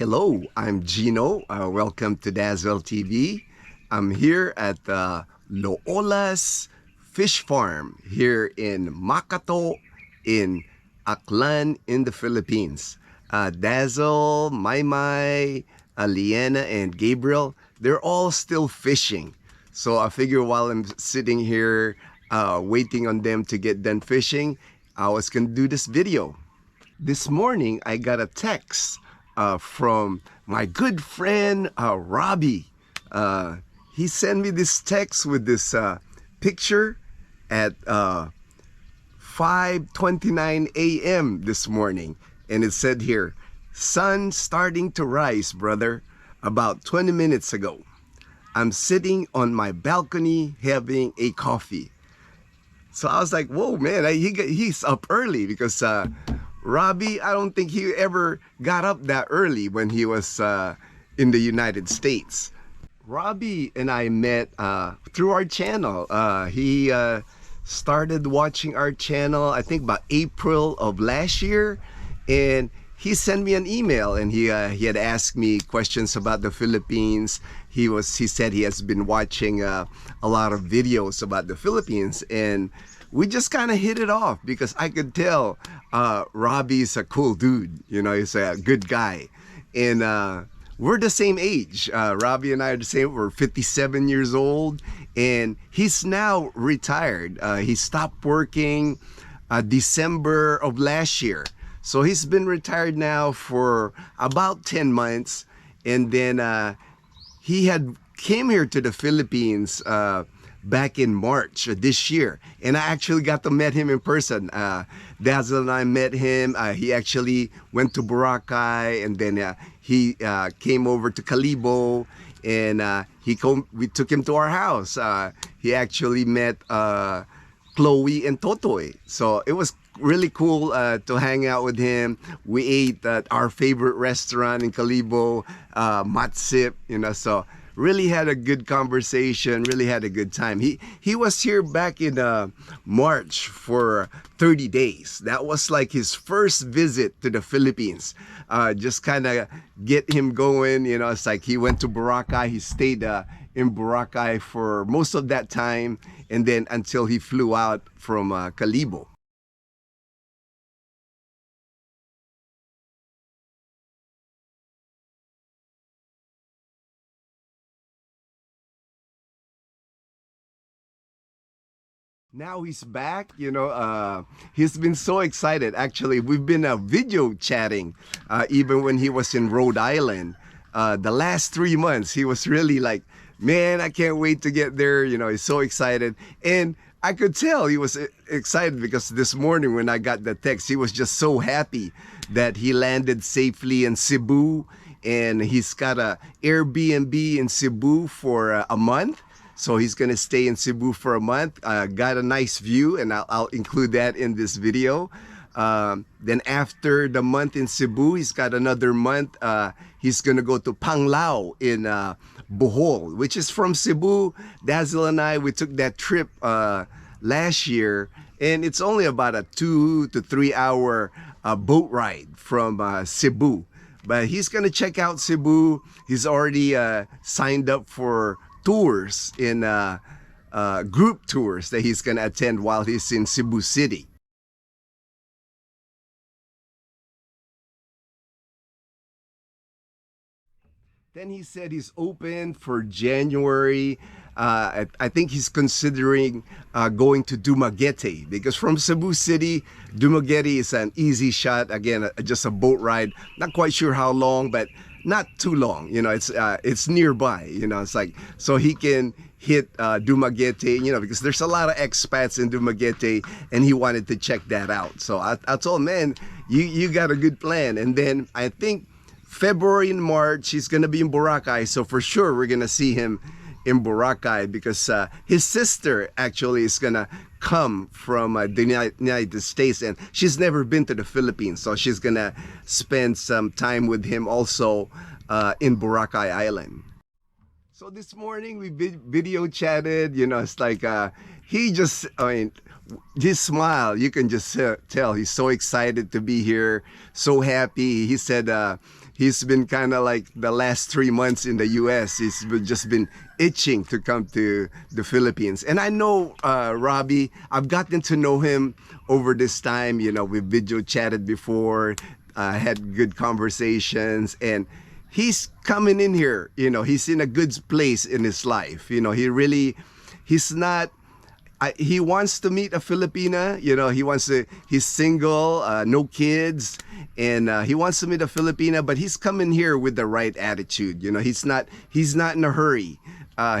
Hello, I'm Gino. Welcome to Dazzle TV. I'm here at Loola's Fish Farm here in Makato in Aklan in the Philippines. Dazzle, Maymay, Liana, and Gabriel, they're all still fishing. So I figure while I'm sitting here waiting on them to get done fishing, I was going to do this video. This morning, I got a text from my good friend Robbie. He sent me this text with this picture at 5:29 a.m. this morning, and it said here, "Sun starting to rise, brother. About 20 minutes ago, I'm sitting on my balcony having a coffee." So I was like, "Whoa, man! He's up early because." Robbie, I don't think he ever got up that early when he was in the United States. Robbie and I met through our channel. He started watching our channel, I think about April of last year, and he sent me an email, and he had asked me questions about the Philippines. He said he has been watching a lot of videos about the Philippines, and we just kind of hit it off because I could tell Robbie's a cool dude. You know, he's a good guy. And we're the same age. Robbie and I are the same. We're 57 years old. And he's now retired. He stopped working December of last year. So he's been retired now for about 10 months. And then he had came here to the Philippines back in March of this year, and I actually got to meet him in person. Dazzle and I met him. He actually went to Boracay, and then he came over to Calibo, and we took him to our house. He actually met Chloe and Totoy, so it was really cool to hang out with him. We ate at our favorite restaurant in Calibo, Matsip, so really had a good conversation, really had a good time. He was here back in March for 30 days. That was like his first visit to the Philippines. Just kind of get him going, it's like he went to Boracay. He stayed in Boracay for most of that time, and then until he flew out from Calibo. Now he's back, he's been so excited. Actually, we've been video chatting even when he was in Rhode Island. The last 3 months, he was really like, man, I can't wait to get there. He's so excited. And I could tell he was excited because this morning when I got the text, he was just so happy that he landed safely in Cebu. And he's got a Airbnb in Cebu for a month. So he's going to stay in Cebu for a month. Got a nice view, and I'll include that in this video. Then after the month in Cebu, he's got another month. He's going to go to Panglao in Bohol, which is from Cebu. Dazzle and I, we took that trip last year, and it's only about a 2 to 3 hour boat ride from Cebu. But he's going to check out Cebu. He's already signed up for tours in group tours that he's going to attend while he's in Cebu City. Then he said he's open for January. I think he's considering going to Dumaguete because from Cebu City, Dumaguete is an easy shot. Again, just a boat ride. Not quite sure how long, but not too long. It's nearby. It's like so he can hit Dumaguete. Because there's a lot of expats in Dumaguete, and he wanted to check that out. So I told him, man, you got a good plan. And then I think February and March he's gonna be in Boracay. So for sure we're gonna see him in Boracay because his sister actually is gonna come from the United States, and she's never been to the Philippines, so she's gonna spend some time with him also in Boracay Island. So this morning we video chatted. It's like he just, his smile, you can just tell he's so excited to be here, so happy. He said he's been kind of like the last 3 months in the U.S. Just been itching to come to the Philippines. And I know Robbie. I've gotten to know him over this time. We've video chatted before, had good conversations, and he's coming in here. He's in a good place in his life. He's not. He wants to meet a Filipina. He's single, no kids, and he wants to meet a Filipina, but he's coming here with the right attitude. He's not in a hurry.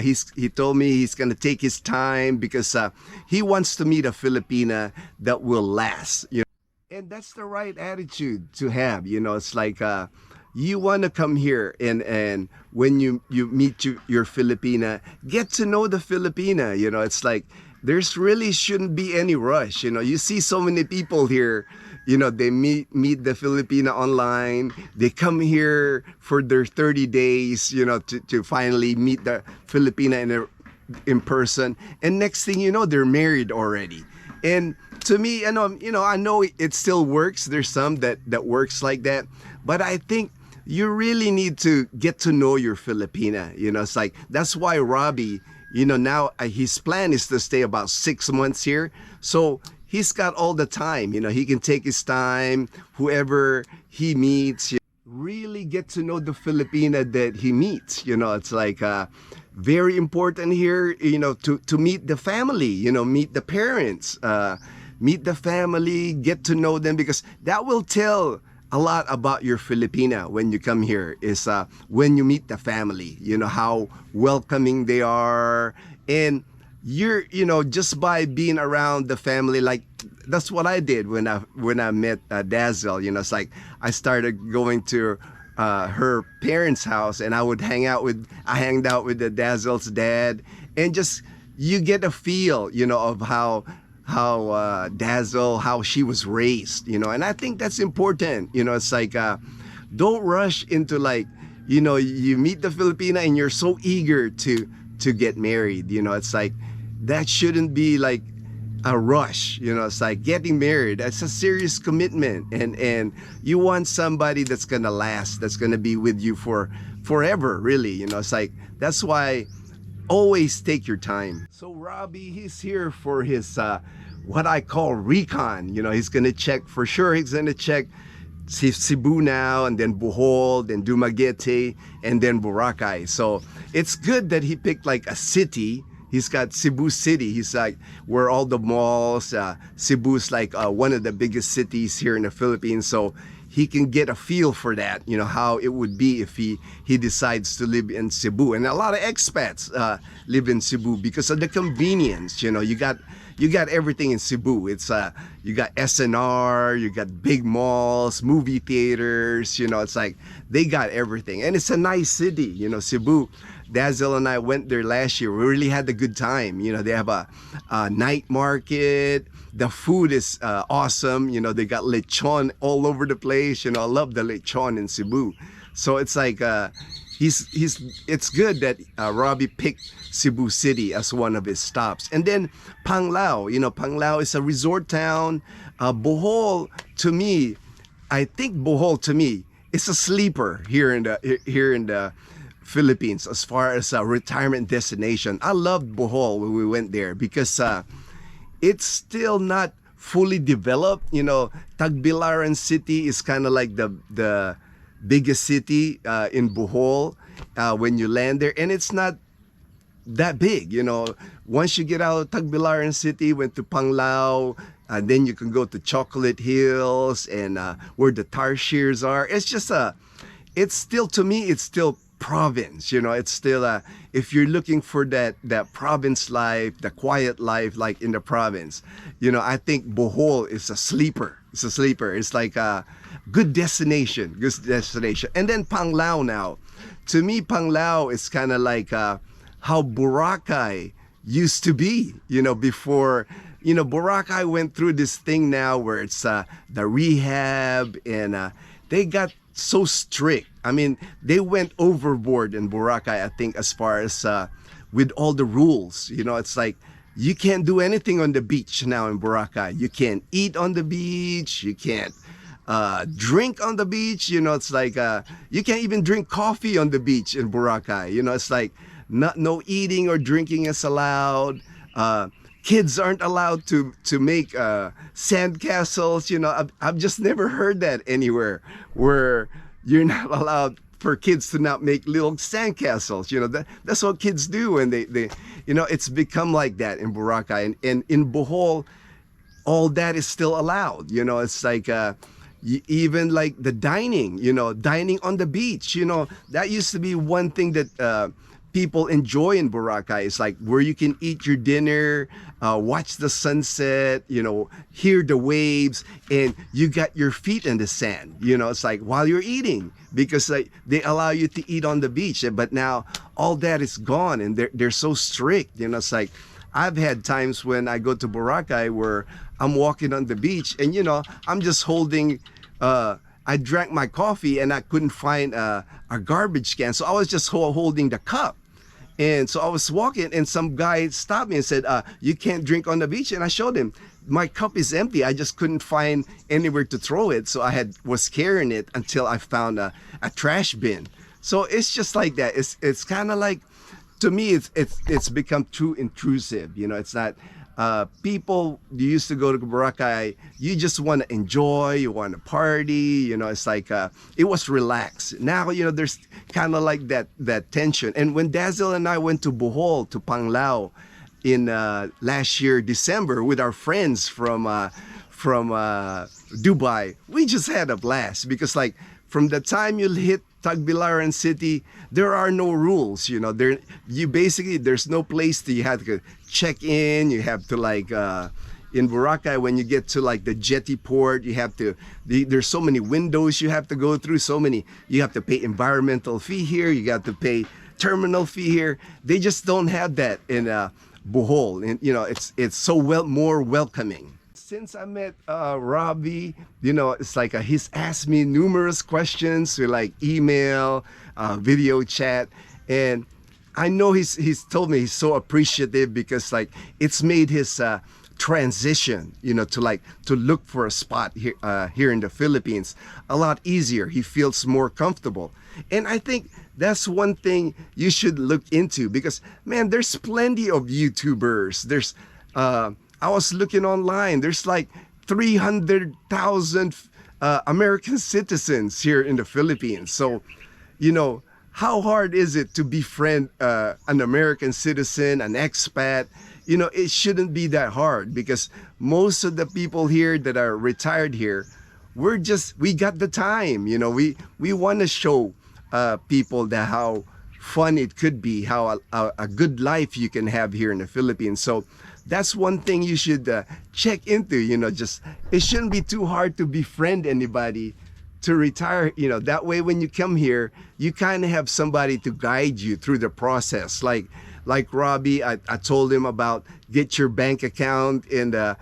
He told me he's gonna take his time because he wants to meet a Filipina that will last. And that's the right attitude to have. It's like you want to come here, and when you meet your Filipina, get to know the Filipina. It's like there's really shouldn't be any rush. You see so many people here. They meet the Filipina online. They come here for their 30 days. To finally meet the Filipina in person. And next thing you know, they're married already. And to me, I know it still works. There's some that works like that, but I think you really need to get to know your Filipina. It's like that's why Robbie. Now his plan is to stay about 6 months here. So he's got all the time. He can take his time, whoever he meets, really get to know the Filipina that he meets. It's like very important here, to meet the family, meet the parents, meet the family, get to know them, because that will tell a lot about your Filipina when you come here is when you meet the family, how welcoming they are. And you're, just by being around the family, like that's what I did when I met Dazzle. It's like I started going to her parents' house, and I hanged out with the Dazzle's dad, and just you get a feel, of how Dazzle, how she was raised, and I think that's important. It's like don't rush into like, you meet the Filipina and you're so eager to get married. It's like that shouldn't be like a rush. It's like getting married. That's a serious commitment, and you want somebody that's gonna last, that's gonna be with you for forever, really. It's like that's why always take your time. So Robbie, he's here for his what I call recon. He's gonna check for sure. He's gonna check Cebu now, and then Bohol, then Dumaguete, and then Boracay. So it's good that he picked like a city. He's got Cebu City. He's like where all the malls. Cebu's like one of the biggest cities here in the Philippines. So he can get a feel for that, how it would be if he decides to live in Cebu. And a lot of expats live in Cebu because of the convenience. You got everything in Cebu. It's you got SNR, you got big malls, movie theaters. It's like they got everything, and it's a nice city. Cebu. Dazzle and I went there last year. We really had a good time. They have a night market. The food is awesome. They got lechon all over the place. I love the lechon in Cebu. So it's like it's good that Robbie picked Cebu City as one of his stops. And then Panglao. Panglao is a resort town. Bohol, to me, I think Bohol to me is a sleeper here in the Philippines as far as a retirement destination. I loved Bohol when we went there because it's still not fully developed. Tagbilaran City is kind of like the biggest city in Bohol when you land there, and it's not that big. Once you get out of Tagbilaran City, went to Panglao, and then you can go to Chocolate Hills and where the tar shears are. It's still, to me, it's still province. It's still if you're looking for that province life, the quiet life like in the province, I think Bohol is a sleeper. It's like a good destination. And then Panglao now. To me, Panglao is kind of like how Boracay used to be, before. Boracay went through this thing now where it's the rehab, and they got so strict. I mean, they went overboard in Boracay, I think, as far as with all the rules. It's like you can't do anything on the beach now in Boracay. You can't eat on the beach. You can't drink on the beach. You know, it's like you can't even drink coffee on the beach in Boracay. You know, it's like no eating or drinking is allowed. Kids aren't allowed to make sand castles. You know, I've just never heard that anywhere where you're not allowed for kids to not make little sand castles. You know, that's what kids do, and they you know, it's become like that in Boracay, and in Bohol, all that is still allowed. You know, it's like even like the dining, you know, dining on the beach. You know, that used to be one thing that people enjoy in Boracay. It's like where you can eat your dinner, watch the sunset, you know, hear the waves, and you got your feet in the sand. You know, it's like while you're eating, because like they allow you to eat on the beach. But now all that is gone, and they're so strict. You know, it's like I've had times when I go to Boracay where I'm walking on the beach, and you know, I'm just holding. I drank my coffee and I couldn't find a garbage can, so I was just holding the cup. And so I was walking, and some guy stopped me and said, "You can't drink on the beach." And I showed him my cup is empty. I just couldn't find anywhere to throw it, so I was carrying it until I found a trash bin. So it's just like that. It's kind of like, to me, it's become too intrusive. You know, it's not. People used to go to Boracay, you just want to enjoy, you want to party, you know, it's like it was relaxed. Now, you know, there's kind of like that tension. And when Dazzle and I went to Bohol, to Panglao in last year December with our friends from Dubai, we just had a blast, because like from the time you hit Tagbilaran City, there are no rules. You know, there's no place you have to check in. You have to like in Boracay, when you get to like the jetty port, you have to. There's so many windows you have to go through. You have to pay environmental fee here. You got to pay terminal fee here. They just don't have that in Bohol, and you know, it's so more welcoming. Since I met Robbie, you know, it's like he's asked me numerous questions through like email, video chat, and I know he's told me he's so appreciative, because like it's made his transition, you know, to look for a spot here in the Philippines a lot easier. He feels more comfortable, and I think that's one thing you should look into, because man, there's plenty of YouTubers. There's I was looking online. There's like 300,000 American citizens here in the Philippines. So, you know, how hard is it to befriend an American citizen, an expat? You know, it shouldn't be that hard, because most of the people here that are retired here, we got the time. You know, we want to show people that how fun it could be, how a good life you can have here in the Philippines. So that's one thing you should check into. You know, just it shouldn't be too hard to befriend anybody to retire. You know, that way when you come here, you kind of have somebody to guide you through the process. Like Robbie, I told him about get your bank account in the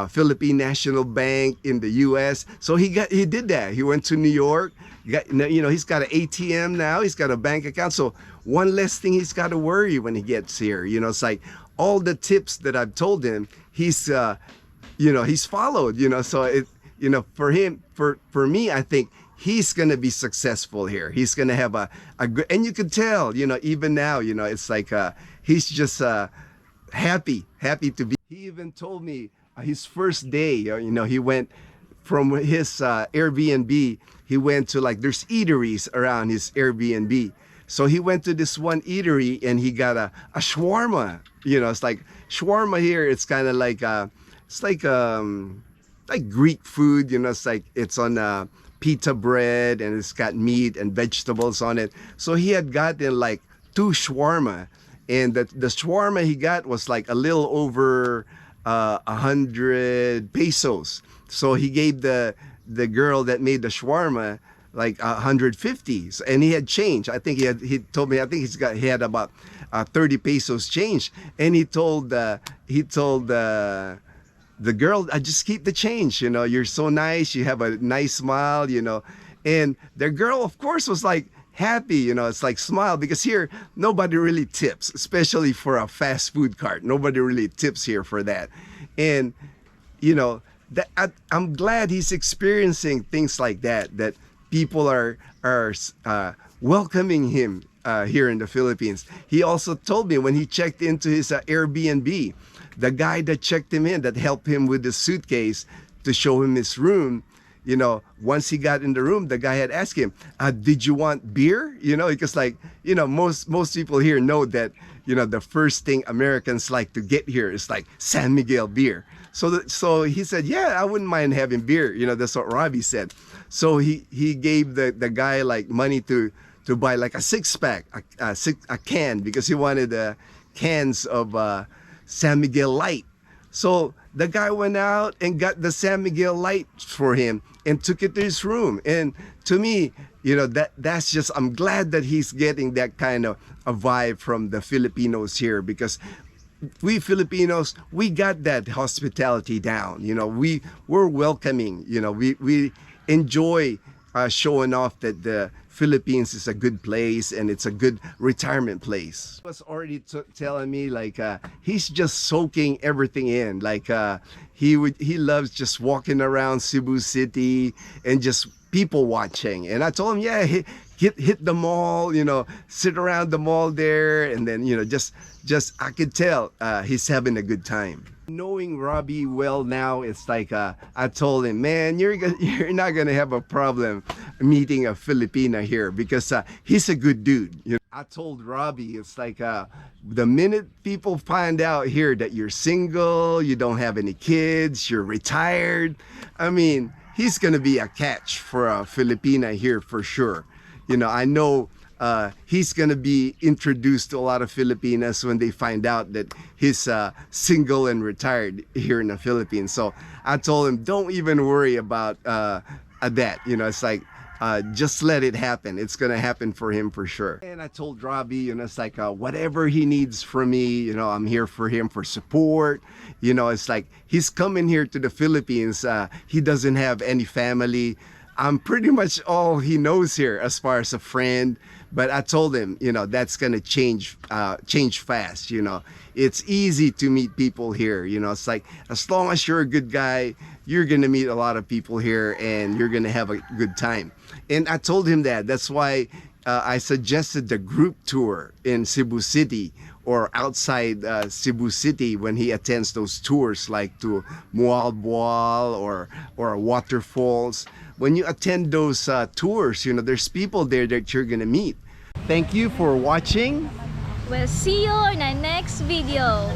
Philippine National Bank in the U.S. So he did that. He went to New York. You know, he's got an ATM now. He's got a bank account. So one less thing he's got to worry when he gets here. You know, it's like all the tips that I've told him, he's you know, he's followed. You know, so you know, for him, for me, I think he's gonna be successful here. He's gonna have a good, and you could tell, you know, even now, you know, it's like he's just happy to be. He even told me his first day, you know, he went from his Airbnb, he went to like, there's eateries around his Airbnb. So he went to this one eatery and he got a shawarma. You know, it's like shawarma here. It's kind of like it's like Greek food. You know, it's like it's on pita bread and it's got meat and vegetables on it. So he had gotten like 2 shawarma, and the shawarma he got was like a little over 100 pesos. So he gave the girl that made the shawarma like 150, and he had change. I think he told me, I think he had about 30 pesos change, and he told the girl, I just keep the change, you know, you're so nice, you have a nice smile, you know. And the girl, of course, was like happy, you know, it's like smile, because here nobody really tips, especially for a fast food cart. Nobody really tips here for that. And you know, I'm glad he's experiencing things like that. That people are welcoming him here in the Philippines. He also told me when he checked into his Airbnb, the guy that checked him in, that helped him with the suitcase to show him his room, you know, once he got in the room, the guy had asked him, did you want beer? You know, because like, you know, most people here know that, you know, the first thing Americans like to get here is like San Miguel beer. So he said, yeah, I wouldn't mind having beer. You know, that's what Robbie said. So he gave the guy like money to buy like a 6-pack, a can, because he wanted cans of San Miguel Light. So the guy went out and got the San Miguel Light for him and took it to his room. And to me, you know, that's just, I'm glad that he's getting that kind of a vibe from the Filipinos here, because we Filipinos, we got that hospitality down. You know, we're welcoming. You know, we enjoy showing off that the Philippines is a good place and it's a good retirement place. He was already telling me like he's just soaking everything in. Like he loves just walking around Cebu City and just people watching. And I told him, yeah, hit the mall, you know, sit around the mall there, and then, you know, just I could tell he's having a good time. Knowing Robbie well now, it's like I told him, man, you're not gonna have a problem meeting a Filipina here, because he's a good dude. You know? I told Robbie, it's like the minute people find out here that you're single, you don't have any kids, you're retired, I mean, he's gonna be a catch for a Filipina here for sure. You know, I know he's going to be introduced to a lot of Filipinas when they find out that he's single and retired here in the Philippines. So I told him, don't even worry about that. You know, it's like, just let it happen. It's going to happen for him for sure. And I told Robbie, you know, it's like, whatever he needs from me, you know, I'm here for him for support. You know, it's like, he's coming here to the Philippines. He doesn't have any family. I'm pretty much all he knows here as far as a friend. But I told him, you know, that's gonna change fast. You know, it's easy to meet people here. You know, it's like, as long as you're a good guy, you're gonna meet a lot of people here and you're gonna have a good time. And I told him that. That's why I suggested the group tour in Cebu City or outside Cebu City when he attends those tours, like to Mualboal or waterfalls. When you attend those tours, you know, there's people there that you're gonna meet. Thank you for watching. We'll see you in our next video.